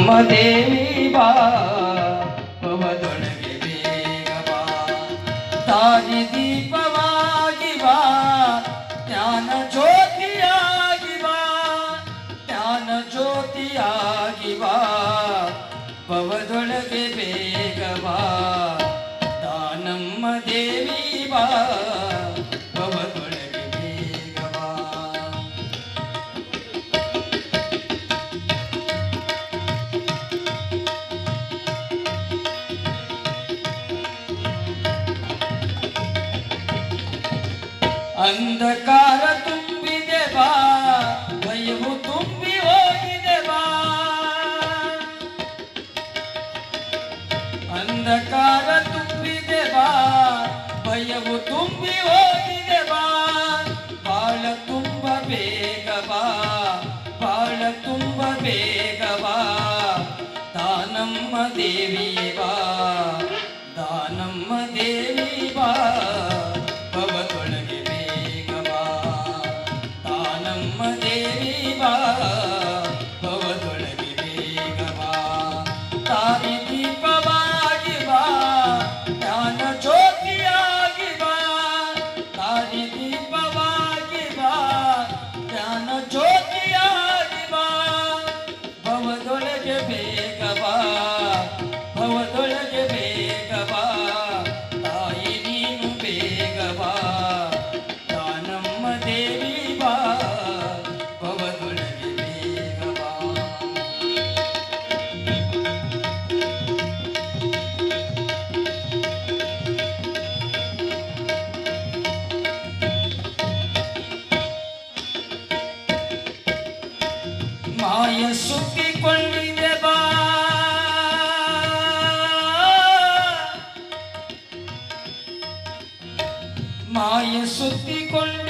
ನಮ್ಮ ದೇವಿ ಬಾ ಭವದೊಳಗೆ ಬೇಗ ಬಾ ದಾರಿ ದೀಪವಾಗಿ ಬಾ ಜ್ಞಾನ ಜ್ಯೋತಿಯಾಗಿ ಬಾ ಜ್ಞಾನ ಜ್ಯೋತಿಯಾಗಿ ಬಾ ಭವದೊಳಗೆ ಬೇಗ ಬಾ ನಮ್ಮ ದೇವಿ ಬಾ ಭವದೊಳಗೆ ಬೇಗ ಬಾ ಅಂಧಕಾರ ತುಂಬಿದೆ ಬಾ ಭಯವು ತುಂಬಿ ಹೋಗಿದೆ ಬಾ ಅಂಧಕಾರ ತುಂಬಿದೆ ಬಾ ಭಯವು ತುಂಬಿ ಹೋಗಿದೆ ಬಾ ಬಾಳ ತುಂಬ ಬೇಗ ಬಾ ಬಾಳ ತುಂಬ ಬೇಗ ಬಾ ದಾನಮ್ಮ ದೇವಿಯೇ ಬಾ ದಾನಮ್ಮ ದೇವಿ ಬಾ ಭವದೊಳಗೆ ಬೇಗ ಬಾ ದಾನಮ್ಮ ದೇವಿ ಬಾ ಭವದೊಳಗೆ ಬೇಗ ಬಾ ತಾರಿ ದೀಪವಾಗಿ ಬಾ ಜ್ಞಾನ ಜ್ಯೋತಿಯಾಗಿ ಬಾ ತಾರಿ ದೀಪವಾಗಿ ಬಾ ಜ್ಞಾನ ಜ್ಯೋತಿಯಾಗಿ ಬಾ ಭವದೊಳಗೆ ಬೇಗ ಬಾ ಭವದೊಳಗೆ ಬೇಗ ಬಾ ತಾಯಿ ನೀನು ಬೇಗ ಬಾ ದಾನಮ್ಮ ದೇವಿ ಬಾ ಭವದೊಳಗೆ ಬೇಗ ಬಾ ಮಾಯ ಸುತ್ತಿಕೊಂಡಿದೆ ಬಾ ಮಾಯ ಸುತ್ತಿಕೊಂಡಿದೆ